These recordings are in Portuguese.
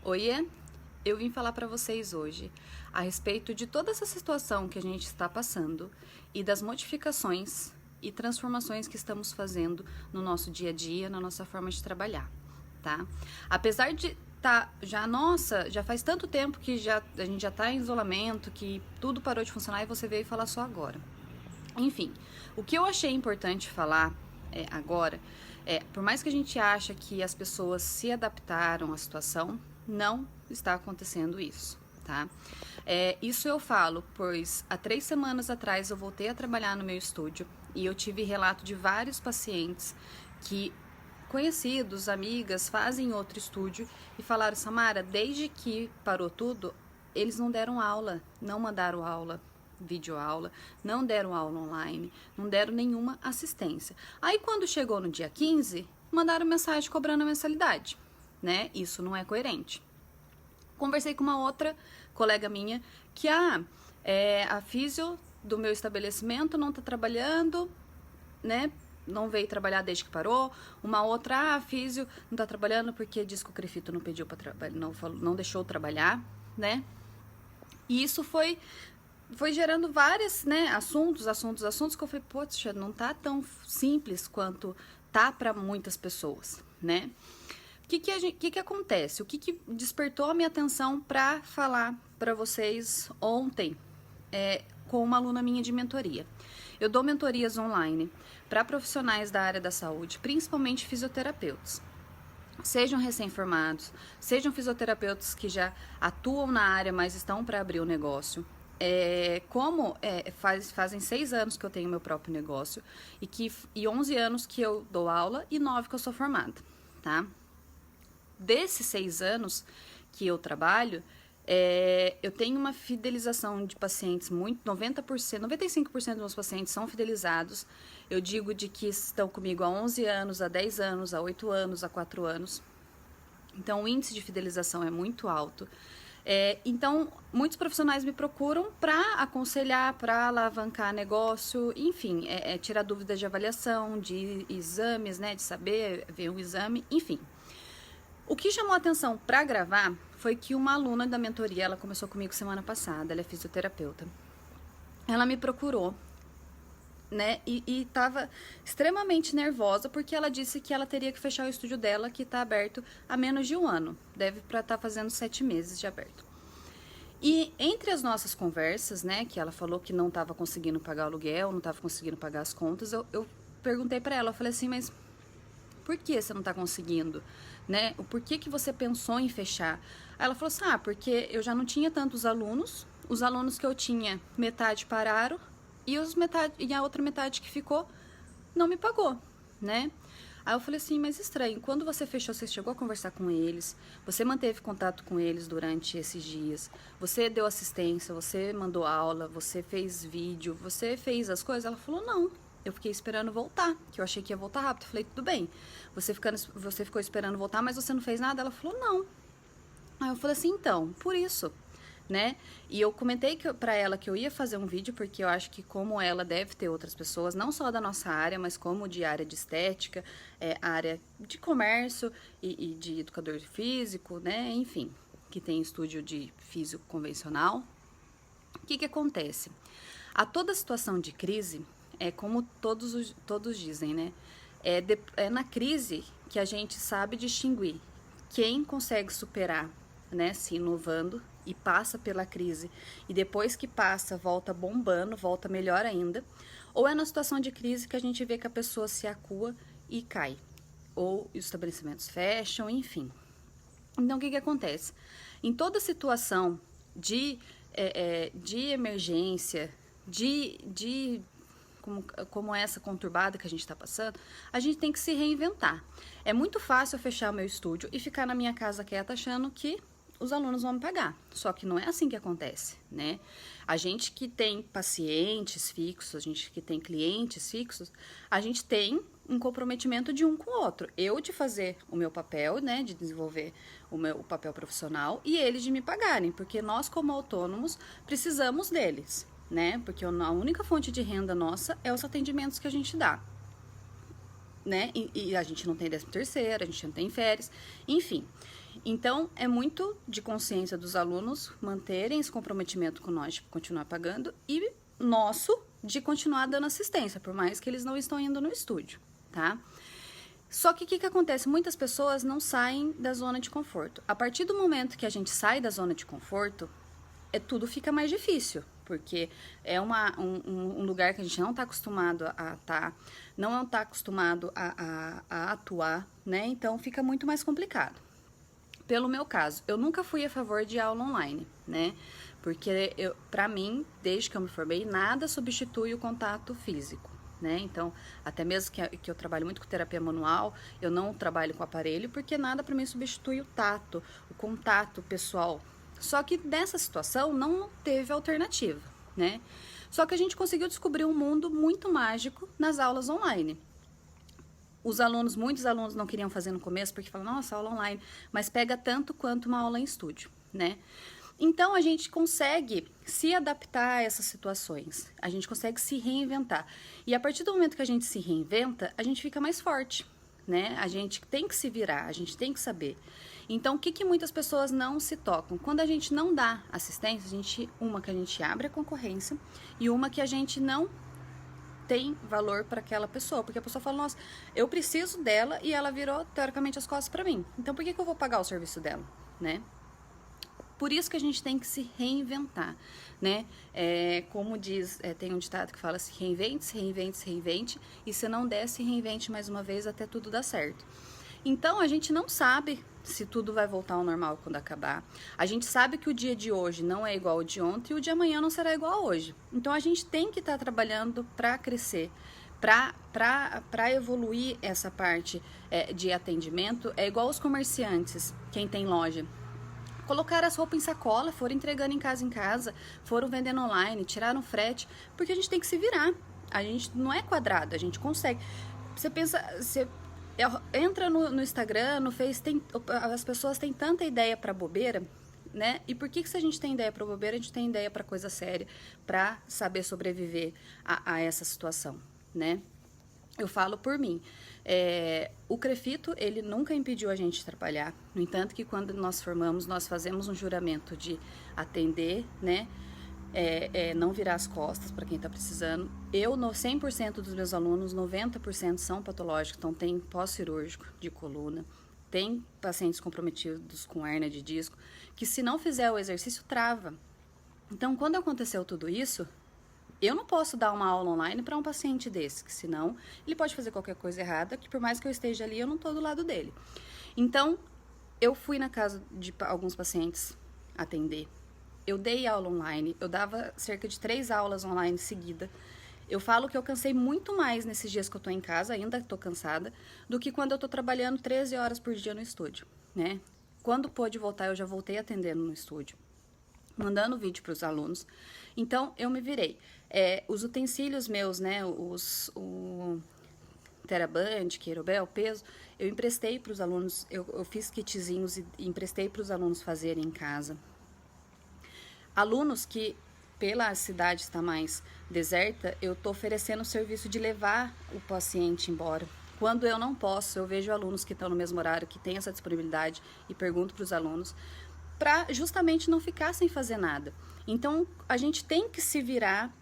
Oiê, eu vim falar para vocês hoje a respeito de toda essa situação que a gente está passando e das modificações e transformações que estamos fazendo no nosso dia a dia, na nossa forma de trabalhar, tá? Apesar de já faz tanto tempo que a gente já tá em isolamento, que tudo parou de funcionar e você veio falar só agora. Enfim, o que eu achei importante falar agora por mais que a gente ache que as pessoas se adaptaram à situação, não está acontecendo isso, tá? Isso eu falo, pois há 3 semanas atrás eu voltei a trabalhar no meu estúdio e eu tive relato de vários pacientes que conhecidos, amigas, fazem outro estúdio e falaram: Samara, desde que parou tudo, eles não deram aula, não mandaram aula, videoaula, não deram aula online, não deram nenhuma assistência. Aí quando chegou no dia 15, mandaram mensagem cobrando a mensalidade, né? Isso não é coerente. Conversei com uma outra colega minha que a físio do meu estabelecimento não tá trabalhando, né? Não veio trabalhar desde que parou. Uma outra, a físio não tá trabalhando porque disse que o Crefito não pediu para trabalhar, não deixou trabalhar, né? E isso foi gerando vários, né, assuntos que eu falei, poxa, não tá tão simples quanto tá para muitas pessoas, né? O que acontece? O que despertou a minha atenção para falar para vocês ontem com uma aluna minha de mentoria. Eu dou mentorias online para profissionais da área da saúde, principalmente fisioterapeutas. Sejam recém-formados, sejam fisioterapeutas que já atuam na área, mas estão para abrir o negócio. Fazem 6 anos que eu tenho meu próprio negócio e 11 anos que eu dou aula e 9 que eu sou formada, tá? Desses 6 anos que eu trabalho, eu tenho uma fidelização de pacientes 90%, 95% dos meus pacientes são fidelizados. Eu digo de que estão comigo há 11 anos, há 10 anos, há 8 anos, há 4 anos. Então, o índice de fidelização é muito alto. Então, muitos profissionais me procuram para aconselhar, para alavancar negócio, enfim, tirar dúvidas de avaliação, de exames, né, de saber ver um exame, enfim. O que chamou a atenção para gravar foi que uma aluna da mentoria, ela começou comigo semana passada, ela é fisioterapeuta. Ela me procurou, né, e estava extremamente nervosa porque ela disse que ela teria que fechar o estúdio dela, que está aberto há menos de 1 ano, deve para estar fazendo 7 meses de aberto. E entre as nossas conversas, né, que ela falou que não estava conseguindo pagar o aluguel, não estava conseguindo pagar as contas, eu perguntei para ela, eu falei assim, mas por que você não está conseguindo, né? O porquê que você pensou em fechar? Aí ela falou assim, porque eu já não tinha tantos alunos, os alunos que eu tinha, metade pararam, e a outra metade que ficou não me pagou, né? Aí eu falei assim, mas estranho, quando você fechou, você chegou a conversar com eles, você manteve contato com eles durante esses dias, você deu assistência, você mandou aula, você fez vídeo, você fez as coisas? Ela falou, não, eu fiquei esperando voltar, que eu achei que ia voltar rápido. Eu falei, tudo bem, você ficou esperando voltar, mas você não fez nada? Ela falou, não. Aí eu falei assim, então, por isso, né? E eu comentei pra ela que eu ia fazer um vídeo, porque eu acho que como ela deve ter outras pessoas, não só da nossa área, mas como de área de estética, área de comércio e de educador físico, né? Enfim, que tem estúdio de físico convencional. O que acontece? A toda situação de crise, como todos dizem, né? É na crise que a gente sabe distinguir quem consegue superar, né? Se inovando e passa pela crise e depois que passa volta bombando, volta melhor ainda, ou é na situação de crise que a gente vê que a pessoa se acua e cai, ou os estabelecimentos fecham, enfim. Então, o que acontece? Em toda situação de emergência, como essa conturbada que a gente está passando, a gente tem que se reinventar. É muito fácil eu fechar meu estúdio e ficar na minha casa quieta achando que os alunos vão me pagar. Só que não é assim que acontece, né? A gente que tem pacientes fixos, a gente que tem clientes fixos, a gente tem um comprometimento de um com o outro. Eu de fazer o meu papel, né, de desenvolver o papel profissional e eles de me pagarem, porque nós como autônomos precisamos deles, né? Porque a única fonte de renda nossa é os atendimentos que a gente dá, né? E a gente não tem 13º, a gente não tem férias, enfim. Então, é muito de consciência dos alunos manterem esse comprometimento com nós de continuar pagando e nosso de continuar dando assistência, por mais que eles não estão indo no estúdio, tá? Só que o que acontece? Muitas pessoas não saem da zona de conforto. A partir do momento que a gente sai da zona de conforto, tudo fica mais difícil, porque é um lugar que a gente não está acostumado a estar, não está acostumado a atuar, né? Então fica muito mais complicado. Pelo meu caso, eu nunca fui a favor de aula online, né? Porque para mim, desde que eu me formei, nada substitui o contato físico, né? Então, até mesmo que eu trabalho muito com terapia manual, eu não trabalho com aparelho, porque nada para mim substitui o tato, o contato pessoal. Só que nessa situação não teve alternativa, né? Só que a gente conseguiu descobrir um mundo muito mágico nas aulas online. Muitos alunos não queriam fazer no começo porque falam, nossa, aula online, mas pega tanto quanto uma aula em estúdio, né? Então a gente consegue se adaptar a essas situações, a gente consegue se reinventar. E a partir do momento que a gente se reinventa, a gente fica mais forte, né? A gente tem que se virar, a gente tem que saber. Então, o que muitas pessoas não se tocam? Quando a gente não dá assistência, uma que a gente abre a concorrência e uma que a gente não tem valor para aquela pessoa, porque a pessoa fala, nossa, eu preciso dela e ela virou, teoricamente, as costas para mim. Então, por que eu vou pagar o serviço dela, né? Por isso que a gente tem que se reinventar, né? Como diz, tem um ditado que fala, se reinvente, se reinvente, se reinvente, e se não der, se reinvente mais uma vez até tudo dar certo. Então, a gente não sabe se tudo vai voltar ao normal quando acabar. A gente sabe que o dia de hoje não é igual ao de ontem e o de amanhã não será igual a hoje. Então, a gente tem que estar trabalhando para crescer, para evoluir essa parte de atendimento. É igual os comerciantes, quem tem loja. Colocaram as roupas em sacola, foram entregando em casa, foram vendendo online, tiraram frete, porque a gente tem que se virar. A gente não é quadrado, a gente consegue. Você pensa, entra no Instagram, no Face, as pessoas têm tanta ideia para bobeira, né? E por que se a gente tem ideia para bobeira, a gente tem ideia para coisa séria, para saber sobreviver a essa situação, né? Eu falo por mim. O CREFITO, ele nunca impediu a gente de trabalhar. No entanto, que quando nós formamos, nós fazemos um juramento de atender, né? Não virar as costas para quem está precisando. No 100% dos meus alunos, 90% são patológicos, então tem pós-cirúrgico de coluna, tem pacientes comprometidos com hérnia de disco, que se não fizer o exercício, trava. Então, quando aconteceu tudo isso, eu não posso dar uma aula online para um paciente desse, que senão ele pode fazer qualquer coisa errada, que por mais que eu esteja ali, eu não estou do lado dele. Então, eu fui na casa de alguns pacientes atender. Eu dei aula online, eu dava cerca de 3 aulas online seguida. Eu falo que eu cansei muito mais nesses dias que eu tô em casa, ainda tô cansada, do que quando eu tô trabalhando 13 horas por dia no estúdio, né? Quando pôde voltar, eu já voltei atendendo no estúdio, mandando vídeo para os alunos. Então, eu me virei. Os utensílios meus, né, o TheraBand, Querobel, peso, eu emprestei para os alunos, eu fiz kitzinhos e emprestei para os alunos fazerem em casa. Alunos que, pela cidade estar mais deserta, eu estou oferecendo o serviço de levar o paciente embora. Quando eu não posso, eu vejo alunos que estão no mesmo horário, que têm essa disponibilidade, e pergunto para os alunos, para justamente não ficar sem fazer nada. Então, a gente tem que se virar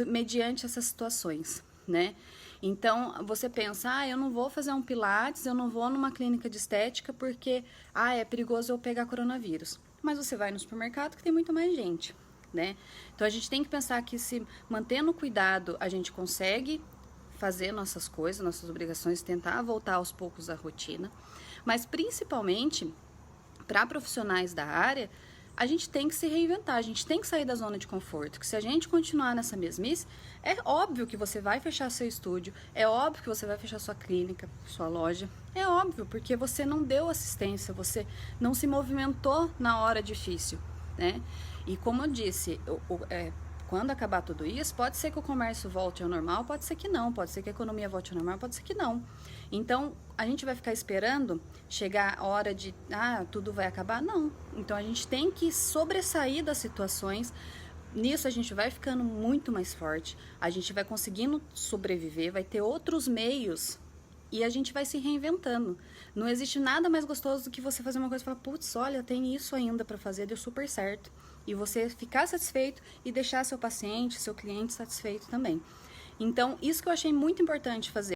mediante essas situações, né? Então, você pensa, eu não vou fazer um pilates, eu não vou numa clínica de estética porque, é perigoso eu pegar coronavírus. Mas você vai no supermercado que tem muito mais gente, né? Então, a gente tem que pensar que se mantendo cuidado, a gente consegue fazer nossas coisas, nossas obrigações, tentar voltar aos poucos à rotina. Mas, principalmente, para profissionais da área, a gente tem que se reinventar, a gente tem que sair da zona de conforto, que se a gente continuar nessa mesmice, é óbvio que você vai fechar seu estúdio, é óbvio que você vai fechar sua clínica, sua loja, é óbvio, porque você não deu assistência, você não se movimentou na hora difícil, né? E como eu disse, quando acabar tudo isso, pode ser que o comércio volte ao normal, pode ser que não, pode ser que a economia volte ao normal, pode ser que não. Então, a gente vai ficar esperando chegar a hora de, tudo vai acabar? Não. Então, a gente tem que sobressair das situações. Nisso, a gente vai ficando muito mais forte, a gente vai conseguindo sobreviver, vai ter outros meios E a gente vai se reinventando. Não existe nada mais gostoso do que você fazer uma coisa e falar, putz, olha, tem isso ainda para fazer, deu super certo. E você ficar satisfeito e deixar seu paciente, seu cliente satisfeito também. Então, isso que eu achei muito importante fazer.